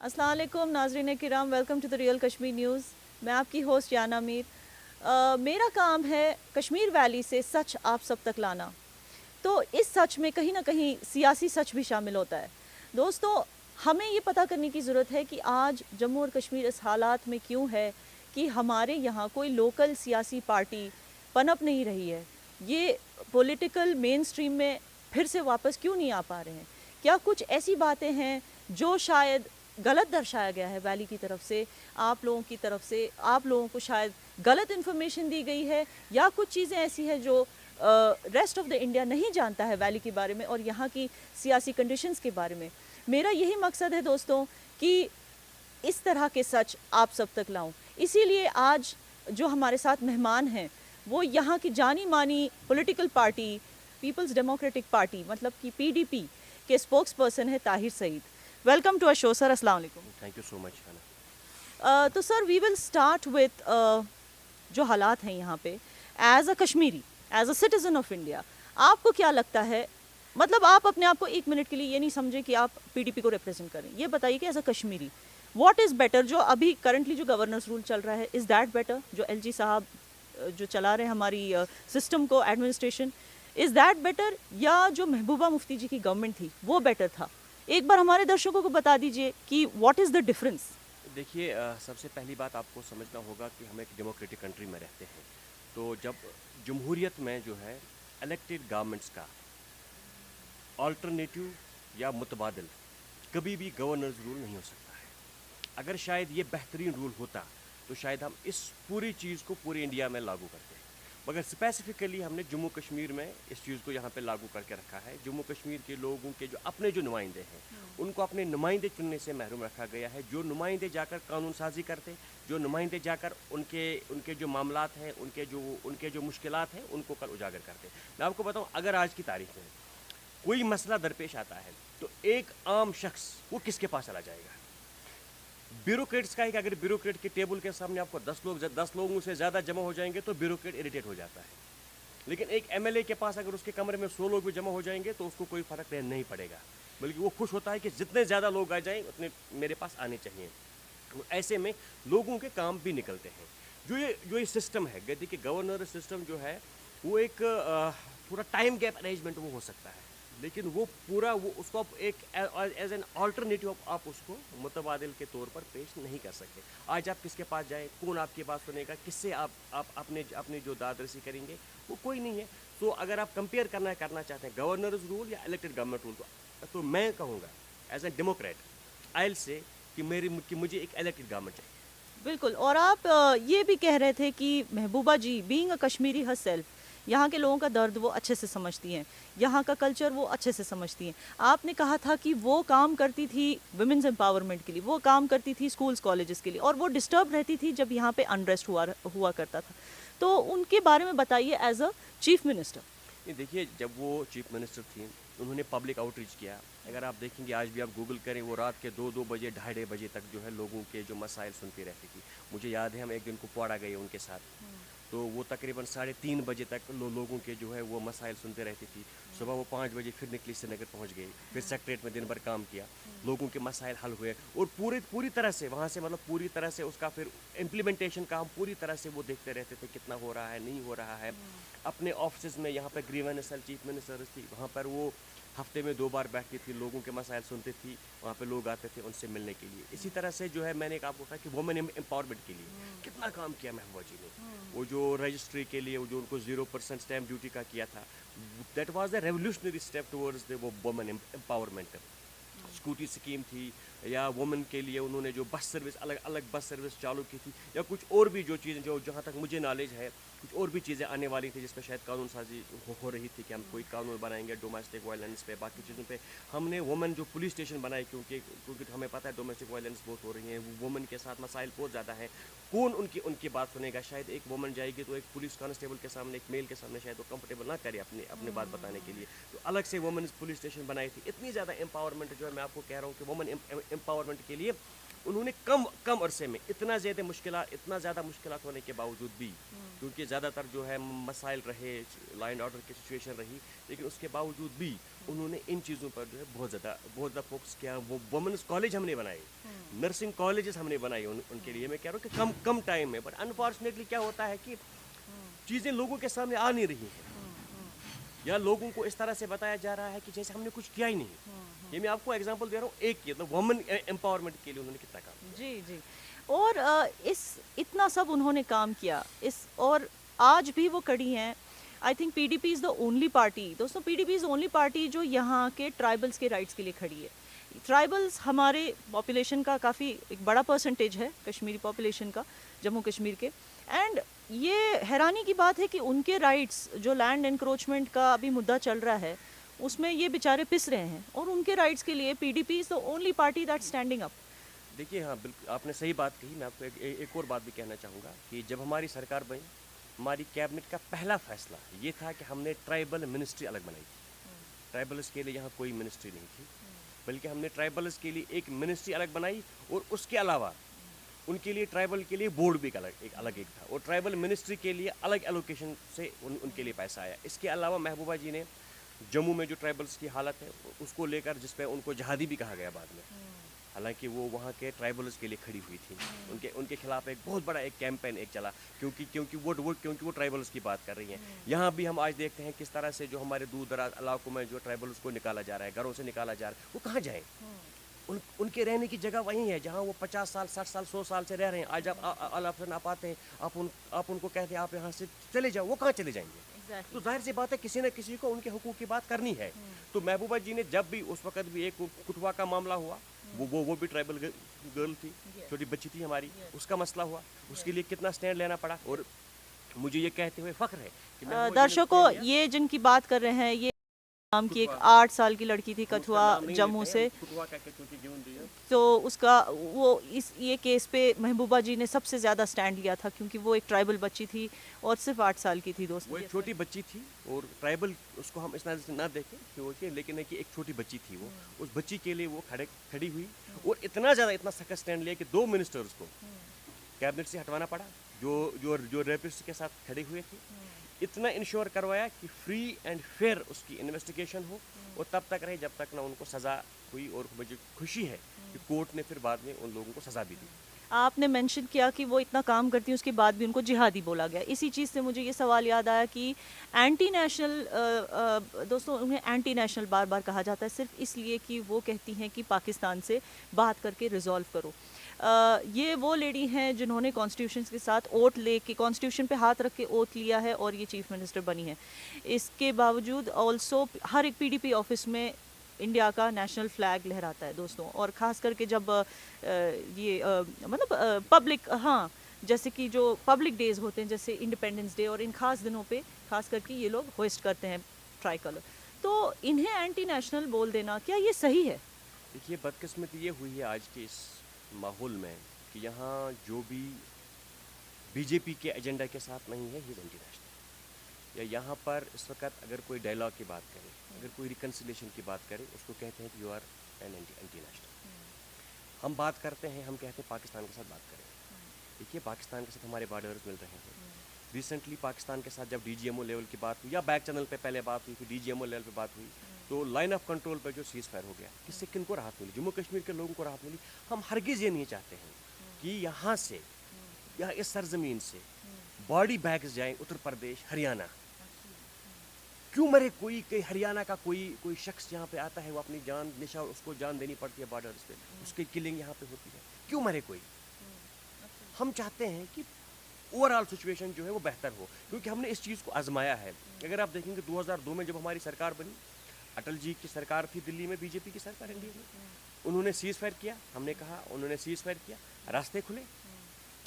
السلام علیکم ناظرین کرام، welcome to the real Kashmir news. میں آپ کی ہوسٹ یانا میر. میرا کام ہے کشمیر ویلی سے سچ آپ سب تک لانا. تو اس سچ میں کہیں نہ کہیں سیاسی سچ بھی شامل ہوتا ہے. دوستو، ہمیں یہ پتہ کرنے کی ضرورت ہے کہ آج جموں اور کشمیر اس حالات میں کیوں ہے کہ ہمارے یہاں کوئی لوکل سیاسی پارٹی پنپ نہیں رہی ہے. یہ پولیٹیکل مین سٹریم میں پھر سے واپس کیوں نہیں آ پا رہے ہیں؟ کیا کچھ ایسی باتیں ہیں جو شاید غلط درشایا گیا ہے ویلی کی طرف سے، آپ لوگوں کی طرف سے، آپ لوگوں کو شاید غلط انفارمیشن دی گئی ہے، یا کچھ چیزیں ایسی ہیں جو ریسٹ آف دا انڈیا نہیں جانتا ہے ویلی کے بارے میں اور یہاں کی سیاسی کنڈیشنز کے بارے میں. میرا یہی مقصد ہے دوستوں کہ اس طرح کے سچ آپ سب تک لاؤں. اسی لیے آج جو ہمارے ساتھ مہمان ہیں وہ یہاں کی جانی مانی political party peoples democratic party مطلب کہ PDP کے اسپوکس پرسن ہے Tahir Saeed. Welcome to show sir. السلام علیکم. Thank you so much. تو sir we will start with جو حالات ہیں یہاں پہ as a Kashmiri, as a citizen of India. آپ کو کیا لگتا ہے، مطلب آپ اپنے آپ کو ایک منٹ کے لیے یہ نہیں سمجھے کہ آپ PDP کو ریپرزینٹ کریں، یہ بتائیے کہ as a Kashmiri what is better? جو ابھی کرنٹلی جو گورننس رول چل رہا ہے، از دیٹ بیٹر؟ جو LG صاحب جو چلا رہے ہیں ہماری سسٹم کو، ایڈمنسٹریشن، از دیٹ بیٹر؟ یا جو محبوبہ مفتی جی کی گورنمنٹ تھی وہ بیٹر تھا؟ ایک بار ہمارے درشکوں کو بتا دیجئے کہ واٹ از دا ڈفرنس. دیکھیے، سب سے پہلی بات آپ کو سمجھنا ہوگا کہ ہم ایک ڈیموکریٹک کنٹری میں رہتے ہیں. تو جب جمہوریت میں جو ہے الیکٹڈ گورنمنٹس کا آلٹرنیٹیو یا متبادل کبھی بھی گورنرز رول نہیں ہو سکتا ہے. اگر شاید یہ بہترین رول ہوتا تو شاید ہم اس پوری چیز کو پورے انڈیا میں لاگو کرتے ہیں، مگر اسپیسیفکلی ہم نے جموں کشمیر میں اس چیز کو یہاں پہ لاگو کر کے رکھا ہے. جموں کشمیر کے لوگوں کے جو اپنے جو نمائندے ہیں ان کو اپنے نمائندے چننے سے محروم رکھا گیا ہے. جو نمائندے جا کر قانون سازی کرتے، جو نمائندے جا کر ان کے جو معاملات ہیں، ان کے جو مشکلات ہیں ان کو کل اجاگر کرتے. میں آپ کو بتاؤں، اگر آج کی تاریخ میں کوئی مسئلہ درپیش آتا ہے تو ایک عام شخص وہ کس کے پاس چلا جائے گا؟ بیوروکریٹس کا ہے کہ اگر بیوروکریٹ کے ٹیبل کے سامنے آپ کو 10 لوگوں سے زیادہ جمع ہو جائیں گے تو بیوروکریٹ اریٹیٹ ہو جاتا ہے. لیکن ایک MLA کے پاس اگر اس کے کمرے میں 100 لوگ بھی جمع ہو جائیں گے تو اس کو کوئی فرق نہیں پڑے گا، بلکہ وہ خوش ہوتا ہے کہ جتنے زیادہ لوگ آ جائیں اتنے میرے پاس آنے چاہیے. ایسے میں لوگوں کے کام بھی نکلتے ہیں. جو یہ سسٹم ہے، دیکھیے گورنر سسٹم جو ہے وہ ایک پورا ٹائم گیپ ارینجمنٹ وہ ہو سکتا ہے، لیکن وہ پورا اس کو ایک ایز این آلٹرنیٹیو آپ اس کو متبادل کے طور پر پیش نہیں کر سکتے. آج آپ کس کے پاس جائیں، کون آپ کی بات سنے گا، کس سے آپ اپنے جو داد رسی کریں گے، وہ کوئی نہیں ہے. تو اگر آپ کمپیئر کرنا چاہتے ہیں گورنرز رول یا الیکٹڈ گورنمنٹ رول، تو میں کہوں گا ایز اے ڈیموکریٹ آئی ول سے کہ مجھے ایک الیکٹڈ گورنمنٹ چاہیے. بالکل. اور آپ یہ بھی کہہ رہے تھے کہ Mehbooba ji being a Kashmiri herself یہاں کے لوگوں کا درد وہ اچھے سے سمجھتی ہیں، یہاں کا کلچر وہ اچھے سے سمجھتی ہیں. آپ نے کہا تھا کہ وہ کام کرتی تھی ویمنز امپاورمنٹ کے لیے، وہ کام کرتی تھی اسکولز کالجز کے لیے، اور وہ ڈسٹرب رہتی تھی جب یہاں پہ انریسٹ ہوا کرتا تھا. تو ان کے بارے میں بتائیے ایز اے چیف منسٹر. دیکھیے، جب وہ چیف منسٹر تھیں انہوں نے پبلک آؤٹ ریچ کیا. اگر آپ دیکھیں گے آج بھی آپ گوگل کریں، وہ رات کے 2 بجے 2:30 بجے تک جو ہے لوگوں کے جو مسائل سنتی رہتی تھی. مجھے یاد ہے ہم ایک دن کوپواڑہ گئے ان کے ساتھ، تو وہ تقریباً 3:30 بجے تک لوگوں کے جو ہے وہ مسائل سنتے رہتی تھی. صبح وہ 5 بجے پھر نکلی سری نگر پہنچ گئی، پھر سیکٹریٹ میں دن بھر کام کیا، لوگوں کے مسائل حل ہوئے، اور پوری طرح سے وہاں سے پوری طرح سے اس کا پھر امپلیمنٹیشن کا ہم پوری طرح سے وہ دیکھتے رہتے تھے کتنا ہو رہا ہے نہیں ہو رہا ہے. اپنے آفسز میں یہاں پہ گریونس سیل چیف منسٹرز تھی، وہاں پر وہ ہفتے میں 2 بار بیٹھتی تھی، لوگوں کے مسائل سنتی تھی، وہاں پہ لوگ آتے تھے ان سے ملنے کے لیے. اسی طرح سے جو ہے میں نے آپ کو کہا کہ وومن امپاورمنٹ کے لیے کتنا کام کیا محبوبہ جی نے. وہ جو رجسٹری کے لیے جو ان کو 0% اسٹیمپ ڈیوٹی کا کیا تھا، that was a revolutionary step towards وہ وومن امپاورمنٹ. اسکوٹی اسکیم تھی، یا وومن کے لیے انہوں نے جو بس سروس الگ بس سروس چالو کی تھی، یا کچھ اور بھی جو چیزیں جو جہاں تک مجھے نالج ہے کچھ اور بھی چیزیں آنے والی تھی جس پہ شاید قانون سازی ہو رہی تھی کہ ہم کوئی قانون بنائیں گے ڈومیسٹک وائلنس پہ، باقی چیزوں پہ. ہم نے وومن جو پولیس اسٹیشن بنائے کیونکہ ہمیں پتہ ہے ڈومیسٹک وائلنس بہت ہو رہی ہیں، وومن کے ساتھ مسائل بہت زیادہ ہیں. کون ان کی بات سنے گا؟ شاید ایک وومن جائے گی تو ایک پولیس کانسٹیبل کے سامنے، ایک میل کے سامنے شاید وہ کمفرٹیبل نہ کرے اپنے بات بتانے کے لیے. تو الگ سے وومن پولیس اسٹیشن بنائی تھی. اتنی زیادہ امپاورمنٹ جو ہے میں آپ کو کہہ رہا ہوں کہ وومن امپاورمنٹ کے لیے انہوں نے کم عرصے میں اتنا زیادہ مشکلات ہونے کے باوجود بھی کیونکہ زیادہ تر جو ہے مسائل رہے، لا اینڈ آرڈر کی سچویشن رہی، لیکن اس کے باوجود بھی انہوں نے ان چیزوں پر جو ہے بہت زیادہ فوکس کیا. وہ وومنس کالج ہم نے بنائے، نرسنگ کالجز ہم نے بنائی ان کے لیے. میں کہہ رہا ہوں کہ کم ٹائم میں، بٹ انفارچونیٹلی کیا ہوتا ہے کہ چیزیں لوگوں کے سامنے آ نہیں رہی ہیں، یا لوگوں کو اس طرح سے بتایا جا رہا ہے کہ جیسے ہم نے کچھ کیا ہی نہیں. یہ میں آپ کو ایگزامپل دے رہا ہوں ایک کی، وومن امپاورمنٹ کے لیے انہوں نے کتنا کام کیا. جی جی. اور اتنا سب انہوں نے کام کیا اور آج بھی وہ کڑی ہیں. I think P D P is the only party, دوستوں P D P is only party جو یہاں کے ٹرائبلس کے رائٹس کے لیے کھڑی ہے. ٹرائبلس ہمارے پاپولیشن کا کافی ایک بڑا پرسنٹیج ہے، کشمیری پاپولیشن کا، جموں کشمیر کے. اینڈ یہ حیرانی کی بات ہے کہ ان کے رائٹس جو لینڈ انکروچمنٹ کا ابھی مدعا چل رہا ہے اس میں یہ بیچارے پس رہے ہیں، اور ان کے رائٹس کے لیے پی D P is the only party that standing up. دیکھیے ہاں بالکل آپ نے صحیح بات کہی. میں آپ کو ایک اور بات بھی کہنا چاہوں گا کہ جب ہماری سرکار بنی، ہماری کیبنٹ کا پہلا فیصلہ یہ تھا کہ ہم نے ٹرائبل منسٹری الگ بنائی تھی. ٹرائبلس کے لیے یہاں کوئی منسٹری نہیں تھی، بلکہ ہم نے ٹرائبلس کے لیے ایک منسٹری الگ بنائی، اور اس کے علاوہ ان کے لیے ٹرائبل کے لیے بورڈ بھی الگ تھا، اور ٹرائبل منسٹری کے لیے الگ ایلوکیشن سے ان کے لیے پیسہ آیا. اس کے علاوہ محبوبہ جی نے جموں میں جو ٹرائبلس کی حالت ہے اس کو لے کر، جس پہ ان کو جہادی بھی کہا گیا بعد میں، حالانکہ وہ وہاں کے ٹرائبلز کے لیے کھڑی ہوئی تھی. ان کے خلاف ایک بہت بڑا ایک کیمپین چلا، کیونکہ وہ ٹرائبلز کی بات کر رہی ہیں. یہاں بھی ہم آج دیکھتے ہیں کس طرح سے جو ہمارے دور دراز علاقوں میں جو ٹرائبلز کو نکالا جا رہا ہے، گھروں سے نکالا جا رہا ہے، وہ کہاں جائیں؟ ان کے رہنے کی جگہ وہیں ہے جہاں وہ 50 سال 60 سال 100 سال سے رہ رہے ہیں. آج آپ آتے ہیں، آپ ان کو کہتے ہیں آپ یہاں سے چلے جاؤ، وہ کہاں چلے جائیں گے؟ تو ظاہر سی بات ہے کسی نہ کسی کو ان کے حقوق کی بات کرنی ہے. تو محبوبہ جی نے جب بھی اس وقت بھی ایک کٹھوا کا معاملہ ہوا، وہ بھی ٹرائبل گرل تھی، چھوٹی بچی تھی ہماری، اس کا مسئلہ ہوا، اس کے لیے کتنا سٹینڈ لینا پڑا. اور مجھے یہ کہتے ہوئے فخر ہے کہ درشکوں یہ جن کی بات کر رہے ہیں یہ نام کی ایک 8 سال کی لڑکی تھی کٹھوا جموں سے. تو اس کا یہ کیس پہ محبوبہ جی نے سب سے زیادہ سٹینڈ لیا تھا، کیونکہ وہ ایک ٹرائبل بچی تھی اور صرف 8 سال کی تھی. دوست وہ ایک چھوٹی بچی تھی، اور ٹرائبل اس کو ہم اس نظر سے نہ دیکھیں لیکن ایک چھوٹی بچی تھی. وہ اس بچی کے لیے وہ کھڑی ہوئی، اور اتنا سخت سٹینڈ لیا کہ 2 منسٹرز کو کیبنٹ سے ہٹوانا پڑا جو ریپسٹ کے ساتھ کھڑے ہوئے تھے. اتنا انشور کروایا کہ فری اینڈ فیئر اس کی انویسٹیگیشن ہو، اور تب تک رہے جب تک نہ ان کو سزا ہوئی. اور مجھے خوشی ہے کہ کورٹ نے پھر بعد میں ان لوگوں کو سزا بھی دی. آپ نے مینشن کیا کہ وہ اتنا کام کرتی ہیں، اس کے بعد بھی ان کو جہادی بولا گیا. اسی چیز سے مجھے یہ سوال یاد آیا کہ اینٹی نیشنل، دوستوں انہیں اینٹی نیشنل بار بار کہا جاتا ہے صرف اس لیے کہ وہ کہتی ہیں کہ پاکستان سے بات کر کے ریزالو کرو. یہ وہ لیڈی ہیں جنہوں نے کانسٹیٹیوشن کے ساتھ اوٹ لے کے، کانسٹیٹیوشن پہ ہاتھ رکھ کے اوٹ لیا ہے، اور یہ چیف منسٹر بنی ہے. اس کے باوجود آلسو ہر ایک پی ڈی پی آفس میں انڈیا کا نیشنل فلیگ لہراتا ہے دوستوں. اور خاص کر کے جب یہ مطلب پبلک، ہاں جیسے کہ جو پبلک ڈیز ہوتے ہیں جیسے انڈیپینڈنس ڈے، اور ان خاص دنوں پہ خاص کر کے یہ لوگ ہوسٹ کرتے ہیں ٹرائی کلر. تو انہیں اینٹی نیشنل بول دینا کیا یہ صحیح ہے؟ دیکھیے بدقسمتی یہ ہوئی ہے آج کے اس ماحول میں کہ یہاں جو بھی بی جے پی کے ایجنڈا کے ساتھ نہیں ہے، یہ اینٹی نیشنل. یا یہاں پر اس وقت اگر کوئی ڈائلاگ کی بات کرے، اگر کوئی ریکنسیلیشن کی بات کرے، اس کو کہتے ہیں کہ you are an anti national. ہم بات کرتے ہیں، ہم کہتے ہیں پاکستان کے ساتھ بات کریں. دیکھیے پاکستان کے ساتھ ہمارے بارڈرز مل رہے ہیں. ریسنٹلی پاکستان کے ساتھ جب D G M O level کی بات ہوئی، یا بیک چینل پہ پہلے بات ہوئی، پھر D G M O level پہ بات ہوئی، تو لائن آف کنٹرول پہ جو سیز فائر ہو گیا، اس سے کن کو راحت ملی؟ جموں کشمیر کے لوگوں کو راحت ملی. ہم ہرگز یہ نہیں چاہتے ہیں کہ یہاں سے، یا اس سرزمین سے باڈی بیگز جائیں اتر پردیش، ہریانہ. کیوں مرے کوئی ہریانہ کا کوئی شخص یہاں پہ آتا ہے، وہ اپنی جان نشہ اس کو جان دینی پڑتی ہے بارڈرز پہ، اس کی کلنگ یہاں پہ ہوتی ہے. کیوں مرے کوئی؟ ہم چاہتے ہیں کہ اوور آل سچویشن جو ہے وہ بہتر ہو، کیونکہ ہم نے اس چیز کو آزمایا ہے. اگر آپ دیکھیں گے 2002 میں جب ہماری سرکار بنی، اٹل جی کی سرکار تھی دلی میں، بی جے پی کی سرکار انڈیا میں، انہوں نے سیز فائر کیا. ہم نے کہا انہوں نے سیز فائر کیا، راستے کھلے،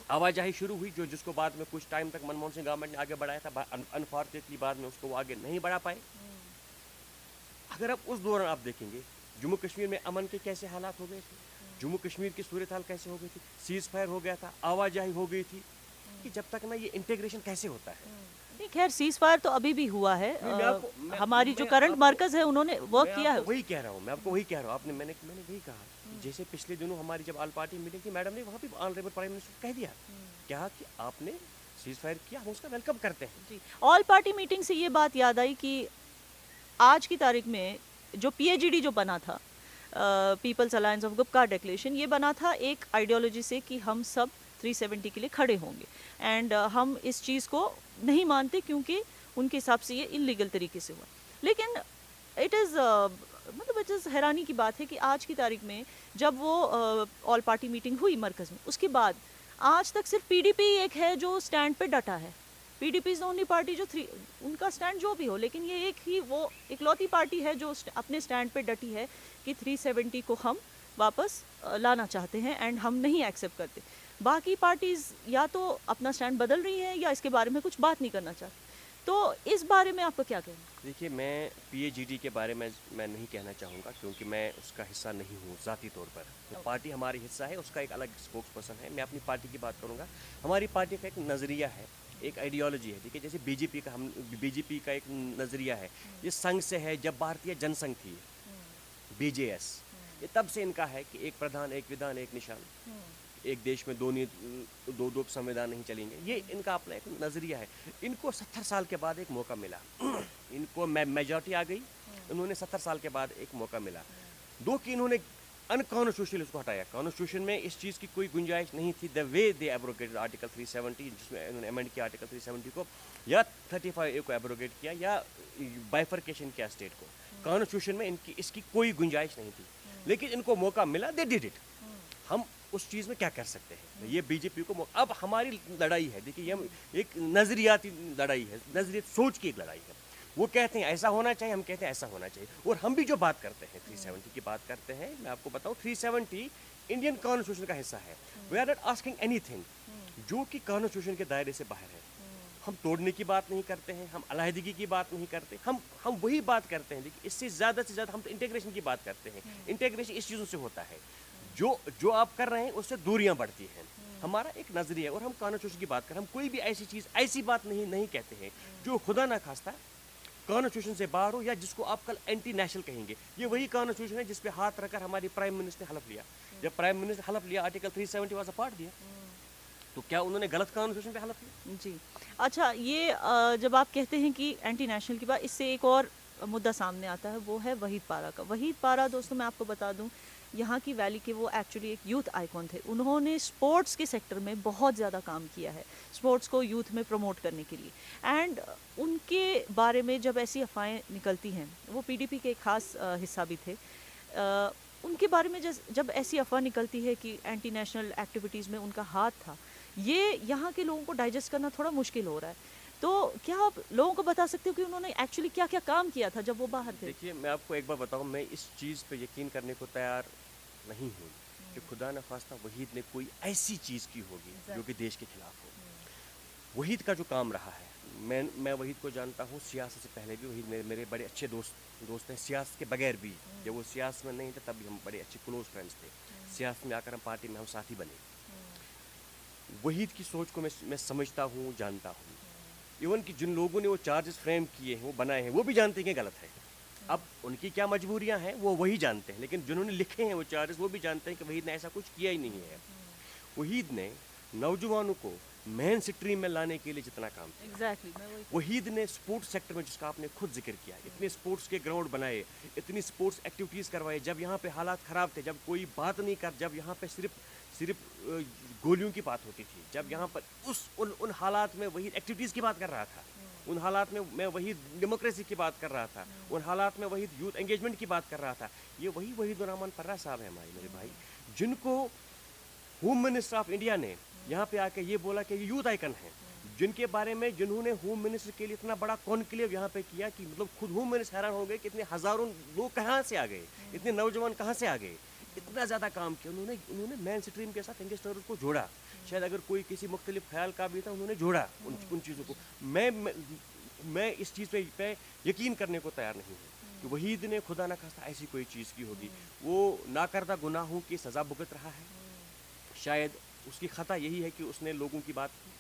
آواجاہی شروع ہوئی، جس کو بعد میں کچھ ٹائم تک منموہن سنگھ گورنمنٹ نے آگے بڑھایا تھا. انفارچونیٹلی بعد میں اس کو وہ آگے نہیں بڑھا پائے. اگر آپ اس دوران آپ دیکھیں گے جموں کشمیر میں امن کے کیسے حالات ہو گئے تھے، جموں کشمیر کی صورتحال کیسے ہو گئی تھی، سیز فائر ہو گیا تھا، آواجاہی ہو گئی تھی، کہ جب تک نا یہ انٹیگریشن کیسے ہوتا ہے. خیر سیز فائر تو ابھی بھی ہوا ہے. ہماری جو کرنٹ مرکز ہے انہوں نے ورک کیا ہے. وہی کہہ رہا ہوں، میں آپ کو وہی کہہ رہا ہوں. میں نے وہی کہا، جیسے پچھلے دنوں ہماری جب آل پارٹی میٹنگ تھی، میڈم نے وہاں بھی آنریبل پرائم منسٹر کو کہہ دیا کیا کہ آپ نے सीज़ फायर किया, हम उसका वेलकम करते हैं। जी, ऑल पार्टी मीटिंग से ये बात याद आई कि आज की तारीख में जो PAGD जो बना था, peoples alliance of Gupkar declaration, ये बना था एक आइडियोलॉजी से कि हम सब 370 के लिए खड़े होंगे, एंड हम इस चीज़ को नहीं मानते क्योंकि उनके हिसाब से ये इलीगल तरीके से हुआ। लेकिन इट इज़ मतलब इट इज़ हैरानी की बात है कि आज की तारीख में जब वो ऑल पार्टी मीटिंग हुई मरकज़ में, उसके बाद आज तक सिर्फ PDP एक है जो स्टैंड पे डटा है। PDP is the only party जो उनका स्टैंड जो भी हो, लेकिन ये एक ही वो इकलौती पार्टी है जो अपने स्टैंड पे डटी है कि 370 को हम वापस लाना चाहते हैं एंड हम नहीं एक्सेप्ट करते। बाकी पार्टीज़ या तो अपना स्टैंड बदल रही हैं या इसके बारे में कुछ बात नहीं करना चाहती। तो इस बारे में आपका क्या कहना है? देखिए, मैं PAGD के बारे में मैं नहीं कहना चाहूँगा क्योंकि मैं उसका हिस्सा नहीं हूँ ज़ाती तौर पर। तो पार्टी हमारी हिस्सा है, उसका एक अलग स्पोक्स पर्सन है। मैं अपनी पार्टी की बात करूँगा। हमारी पार्टी का एक नज़रिया है, एक आइडियोलॉजी है, ठीक है। जैसे BJP का एक नज़रिया है, ये संघ से है। जब भारतीय जनसंघ थी, BJS, ये तब से इनका है कि एक प्रधान, एक विधान, एक निशान, एक देश में दो संविधान नहीं चलेंगे। ये इनका अपना एक नज़रिया है। इनको 70 साल के बाद एक मौका मिला। इनको मेजॉरिटी आ गई, इन्होंने 70 साल के बाद एक मौका मिला। दो कि इन्होंने अनकॉन्स्टिट्यूशनल इसको हटाया। कॉन्स्टिट्यूशन में इस चीज़ की कोई गुंजाइश नहीं थी। The way they abrogated article 370, जिसमें इन्होंने अमेंड किया आर्टिकल 370 को, या 35A को एब्रोगेट किया, या बाइफर्केशन किया स्टेट को। कॉन्स्टिट्यूशन में इनकी इसकी कोई गुंजाइश नहीं थी, लेकिन इनको मौका मिला, दे डिड इट। हम उस चीज़ में क्या कर सकते हैं? ये BJP को अब हमारी लड़ाई है। देखिए, ये एक नज़रियाती लड़ाई है, नज़रियात सोच की एक लड़ाई है। वो कहते हैं ऐसा होना चाहिए, हम कहते हैं ऐसा होना चाहिए। और हम भी जो बात करते हैं 370 की बात करते हैं, मैं आपको बताऊं 370 इंडियन कॉन्स्टिट्यूशन का हिस्सा है। We are not asking anything जो कि कॉन्स्टिट्यूशन के दायरे से बाहर है। हम तोड़ने की बात नहीं करते हैं, हम अलहदगी की बात नहीं करते, हम वही बात करते हैं। देखिए, इससे ज़्यादा हम तो इंटीग्रेशन की बात करते हैं। इंटीग्रेशन इस चीज़ों से होता है, जो आप कर रहे हैं उससे दूरियां बढ़ती हैं। हमारा एक नजरिया है। और हम कॉन्स्टिट्यूशन की बात करें, हम कोई भी ऐसी बात नहीं कहते हैं जो खुदा ना खास्ता कॉन्स्टिट्यूशन से बाहर हो, या जिसको आप कल एंटी नेशनल कहेंगे। ये वही कॉन्स्टिट्यूशन है जिस पे हाथ रखकर हमारी प्राइम मिनिस्टर ने हलफ लिया। जब प्राइम मिनिस्टर हलफ लिया, आर्टिकल 370 वाज अ पार्ट दिया, तो क्या उन्होंने गलत कॉन्स्टिट्यूशन पे हलफ लिया? जी, अच्छा, ये जब आप कहते हैं कि एंटी नेशनल की बात, इससे एक और मुद्दा सामने आता है, वो है वहीद पारा का। वहीद पारा, दोस्तों, मैं आपको बता दूं, यहाँ की वैली के वो एक्चुअली एक यूथ आइकॉन थे। उन्होंने स्पोर्ट्स के सेक्टर में बहुत ज़्यादा काम किया है, स्पोर्ट्स को यूथ में प्रमोट करने के लिए। एंड उनके बारे में जब ऐसी अफवाहें निकलती हैं, वो PDP के एक ख़ास हिस्सा भी थे, उनके बारे में जब ऐसी अफवाह निकलती है कि एंटी नेशनल एक्टिविटीज़ में उनका हाथ था, ये यहाँ के लोगों को डाइजेस्ट करना थोड़ा मुश्किल हो रहा है। तो क्या आप लोगों को बता सकते हो कि उन्होंने एक्चुअली क्या क्या काम किया था जब वो बाहर थे? देखिए, मैं आपको एक बार बताऊं, मैं इस चीज़ पे यकीन करने को तैयार नहीं हूँ कि खुदा न खास्ता वहीद ने कोई ऐसी चीज़ की होगी जो कि देश के खिलाफ हो। वहीद का जो काम रहा है, मैं वहीद को जानता हूँ सियासत से पहले भी। वहीद मेरे बड़े अच्छे दोस्त हैं, सियासत के बगैर भी। जब वो सियासत में नहीं थे तब भी हम बड़े अच्छे क्लोज फ्रेंड्स थे। सियासत में आकर हम पार्टी में हम साथी बने। वहीद की सोच को मैं समझता हूँ, जानता हूँ। इवन कि जिन लोगों ने वो चार्जेस फ्रेम किए हैं, वो बनाए हैं, वो भी जानते हैं कि गलत है। अब उनकी क्या मजबूरियां हैं वो वही जानते हैं, लेकिन जिन्होंने लिखे हैं वो चार्जेस, वो भी जानते हैं कि वहीद ने ऐसा कुछ किया ही नहीं है। वहीद ने नौजवानों को मेन स्ट्रीम में लाने के लिए जितना काम किया, वहीद ने स्पोर्ट्स सेक्टर में, जिसका आपने खुद जिक्र किया, इतने स्पोर्ट्स के ग्राउंड बनाए, इतनी स्पोर्ट्स एक्टिविटीज़ करवाए। जब यहाँ पे हालात ख़राब थे, जब कोई बात नहीं कर, जब यहाँ पे सिर्फ गोलियों की बात होती थी, जब यहाँ पर उन हालात में वही एक्टिविटीज़ की बात कर रहा था, उन हालात में मैं वही डेमोक्रेसी की बात कर रहा था, उन हालात में वही यूथ एंगेजमेंट की बात कर रहा था। ये वही वहीदुर्रहमान पर्रा साहब है मेरे भाई, जिनको होम मिनिस्टर ऑफ इंडिया ने यहाँ पे आके ये बोला कि ये यूथ आइकन है, जिनके बारे में जिन्होंने होम मिनिस्टर के लिए इतना बड़ा कॉन्क्लेव यहाँ पे किया कि मतलब खुद होम मिनिस्टर हैरान हो गए कि इतने हज़ारों लोग कहाँ से आ गए, इतने नौजवान कहाँ से आ गए। इतना ज़्यादा काम किया उन्होंने मेन स्ट्रीम के साथ यंगस्टर्स को जोड़ा। शायद अगर कोई किसी मुख्तलिफ ख्याल का भी था, उन्होंने जोड़ा उन चीज़ों को। मैं इस चीज़ पे यकीन करने को तैयार नहीं हूँ कि वहीद ने खुदा न खास्ता ऐसी कोई चीज़ की होगी। वो नाकर्दा गुनाहों की सज़ा भुगत रहा है। शायद उसकी ख़ता यही है कि उसने लोगों की बात की,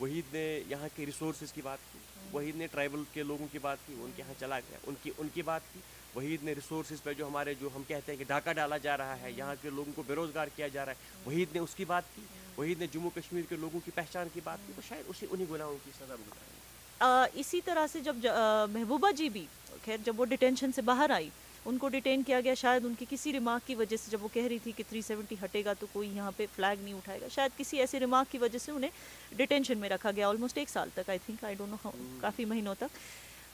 वहीद ने यहाँ के रिसोर्सेज की बात की, वहीद ने ट्राइबल के लोगों की बात की, उनके यहाँ चला गया, उनकी बात की। वहीद ने रिसोर्सेज पे जो हम कहते हैं कि डाका डाला जा रहा है, यहाँ के लोगों को बेरोज़गार किया जा रहा है, वहीद ने उसकी बात की। वहीद ने जम्मू कश्मीर के लोगों की पहचान की बात की। तो शायद उन्हीं गुनाहों की सज़ा भुगताएंगे। इसी तरह से जब महबूबा जी भी खैर जब वो डिटेंशन से बाहर आई, उनको डिटेन किया गया, शायद उनकी किसी रिमार्क की वजह से, जब वो कह रही थी कि 370 हटेगा तो कोई यहाँ पे फ्लैग नहीं उठाएगा, शायद किसी ऐसे रिमार्क की वजह से उन्हें डिटेंशन में रखा गया ऑलमोस्ट 1 साल तक, I think, I don't know, काफ़ी महीनों तक।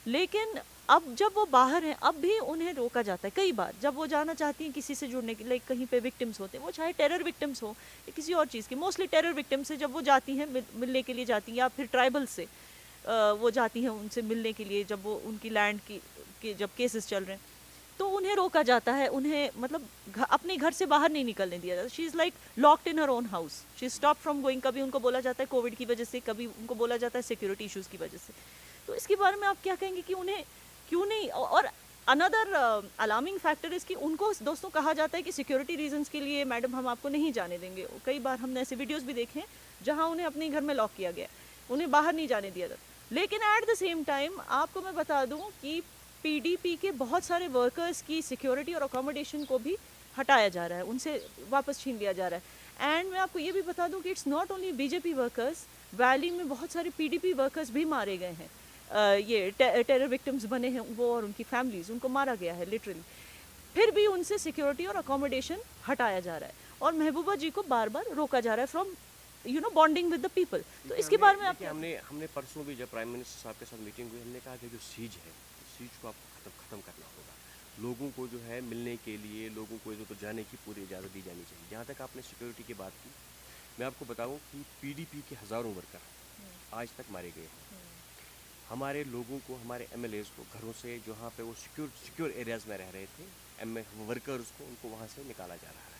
लेकिन अब जब वो बाहर हैं, अब भी उन्हें रोका जाता है कई बार, जब वो जाना चाहती हैं किसी से जुड़ने के, लाइक कहीं पे विक्टिम्स होते हैं, वो चाहे टेरर विक्टिम्स हो या किसी और चीज़ की, मोस्टली टेरर विक्टिम्स से जब वो जाती हैं मिलने के लिए जाती हैं, या फिर ट्राइबल से वो जाती हैं उनसे मिलने के लिए, जब वो उनकी लैंड की जब केसेस चल रहे हैं, तो उन्हें रोका जाता है, उन्हें मतलब अपने घर से बाहर नहीं निकलने दिया जाता। She is like locked in her own house, she stop from going. कभी उनको बोला जाता है कोविड की वजह से, कभी उनको बोला जाता है सिक्योरिटी इश्यूज़ की वजह से। तो इसके बारे में आप क्या कहेंगे कि उन्हें क्यों नहीं? और अनदर अलार्मिंग फैक्टर इज़ कि उनको दोस्तों कहा जाता है कि सिक्योरिटी रीजंस के लिए मैडम हम आपको नहीं जाने देंगे। कई बार हमने ऐसे वीडियोज़ भी देखे हैं जहाँ उन्हें अपने घर में लॉक किया गया, उन्हें बाहर नहीं जाने दिया जाता। लेकिन एट द सेम टाइम आपको मैं बता दूं कि पीडीपी के बहुत सारे वर्कर्स की सिक्योरिटी और अकोमोडेशन को भी हटाया जा रहा है, उनसे वापस छीन लिया जा रहा है। एंड मैं आपको ये भी बता दूं कि it's not only BJP workers, valley में बहुत सारे पीडीपी वर्कर्स भी मारे गए हैं, ये टेरर विक्टिम्स बने हैं वो और उनकी फैमिलीज, उनको मारा गया है लिटरली। फिर भी उनसे सिक्योरिटी और अकोमोडेशन हटाया जा रहा है और महबूबा जी को बार बार रोका जा रहा है from bonding with the people. तो इसके बारे में आप हमने परसों भी जब प्राइम मिनिस्टर साहब के साथ मीटिंग हुई, हमने कहा कि जो सीज है, सीज को आपको ख़त्म करना होगा। लोगों को जो है मिलने के लिए, लोगों को इधर जाने की पूरी इजाज़त दी जानी चाहिए। जहाँ तक आपने सिक्योरिटी की बात की, मैं आपको बताऊं कि पीडीपी के हज़ारों वर्कर आज तक मारे गए हैं। हमारे लोगों को, हमारे एमएलएज़ को घरों से जहाँ पे वो सिक्योर एरियाज़ में रह रहे थे, वर्कर्स को उनको वहाँ से निकाला जा रहा है।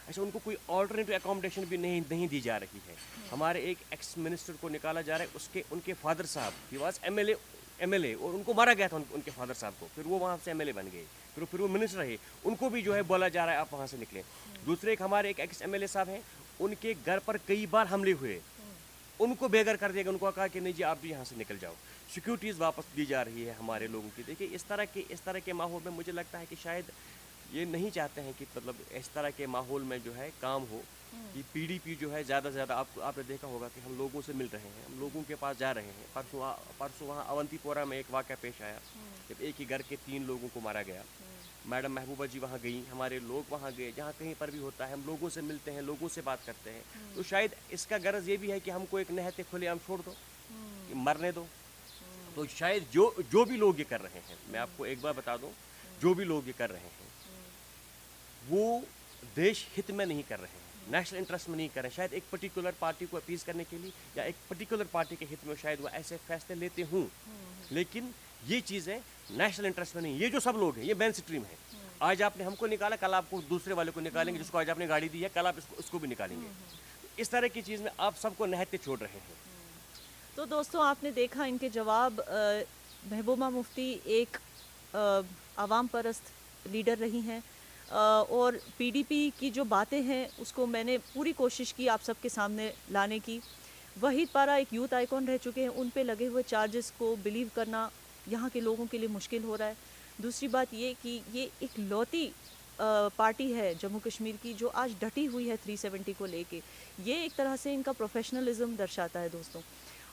अच्छा, उनको कोई ऑल्टरनेटिव अकोमोडेशन भी नहीं दी जा रही है। हमारे एक एक्स मिनिस्टर को निकाला जा रहा है, उनके फादर साहब ही वाज एमएलए और उनको मारा गया था उनके फादर साहब को, फिर वो वहाँ से एमएलए बन गए, फिर वो मिनिस्टर रहे, उनको भी जो है बोला जा रहा है आप वहाँ से निकलें। दूसरे हमारे एक एक्स एमएलए साहब हैं, उनके घर पर कई बार हमले हुए, उनको बेघर कर दिया गया, उनको कहा कि नहीं जी आप भी यहाँ से निकल जाओ। सिक्योरिटीज़ वापस दी जा रही है हमारे लोगों की। देखिए इस तरह के माहौल में मुझे लगता है कि शायद ये नहीं चाहते हैं कि मतलब इस तरह के माहौल में जो है काम हो कि पीडीपी जो है ज़्यादा से ज़्यादा, आपने देखा होगा कि हम लोगों से मिल रहे हैं, हम लोगों के पास जा रहे हैं। परसों वहाँ अवंतीपोरा में एक वाक़या पेश आया, जब एक ही घर के 3 लोगों को मारा गया। मैडम महबूबा जी वहाँ गई, हमारे लोग वहाँ गए, जहाँ कहीं पर भी होता है हम लोगों से मिलते हैं, लोगों से बात करते हैं। तो शायद इसका गरज ये भी है कि हमको एक नहते खुलेआम छोड़ दो, कि मरने दो। तो शायद जो भी लोग ये कर रहे हैं, मैं आपको एक बार बता दूँ, जो भी लोग ये कर रहे हैं वो देश हित में नहीं कर रहे हैं, नेशनल इंटरेस्ट में नहीं कर रहे हैं। शायद एक पर्टिकुलर पार्टी को अपीज़ करने के लिए या एक पर्टिकुलर पार्टी के हित में शायद वो ऐसे फैसले लेते हों, लेकिन ये चीज़ें नेशनल इंटरेस्ट में नहीं। ये जो सब लोग हैं ये मेन स्ट्रीम है। आज आपने हमको निकाला, कल आपको दूसरे वाले को निकालेंगे, जिसको आज आपने गाड़ी दी है कल आप इसको भी निकालेंगे। इस तरह की चीज़ में आप सबको नहते छोड़ रहे हैं। तो दोस्तों आपने देखा इनके जवाब। महबूबा मुफ्ती एक आवाम परस्त लीडर रही हैं और पीडीपी की जो बातें हैं उसको मैंने पूरी कोशिश की आप सबके सामने लाने की। वहीद पारा एक यूथ आइकॉन रह चुके हैं, उन पे लगे हुए चार्जेस को बिलीव करना यहाँ के लोगों के लिए मुश्किल हो रहा है। दूसरी बात ये कि ये एक लौती पार्टी है जम्मू कश्मीर की जो आज डटी हुई है 370 को लेके। ये एक तरह से इनका प्रोफेशनलिज्म दर्शाता है दोस्तों।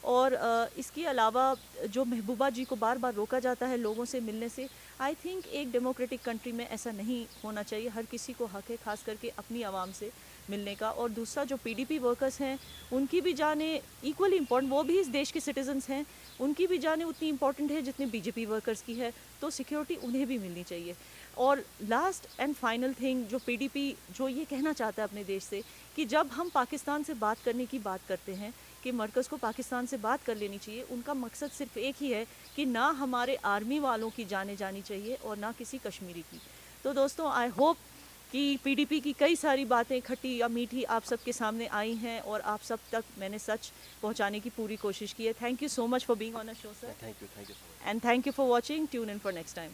और इसके अलावा जो महबूबा जी को बार बार रोका जाता है लोगों से मिलने से, आई थिंक एक डेमोक्रेटिक कंट्री में ऐसा नहीं होना चाहिए। हर किसी को हक है खास करके अपनी आवाम से मिलने का। और दूसरा जो पीडीपी वर्कर्स हैं उनकी भी जानें इक्वली इम्पॉर्टेंट, वो भी इस देश के सिटीजन्स हैं, उनकी भी जानें उतनी इम्पॉर्टेंट है जितनी बीजेपी वर्कर्स की है, तो सिक्योरिटी उन्हें भी मिलनी चाहिए। और लास्ट एंड फाइनल थिंग जो पीडीपी जो ये कहना चाहता है अपने देश से कि जब हम पाकिस्तान से बात करने की बात करते हैं कि मरकज़ को पाकिस्तान से बात कर लेनी चाहिए, उनका मकसद सिर्फ एक ही है कि ना हमारे आर्मी वालों की जाने जानी चाहिए और ना किसी कश्मीरी की। तो दोस्तों आई होप कि पीडीपी की कई सारी बातें खट्टी या मीठी आप सबके सामने आई हैं और आप सब तक मैंने सच पहुंचाने की पूरी कोशिश की है। Thank you so much for being on a show sir. Thank you so much and thank you for watching. Tune in for next time.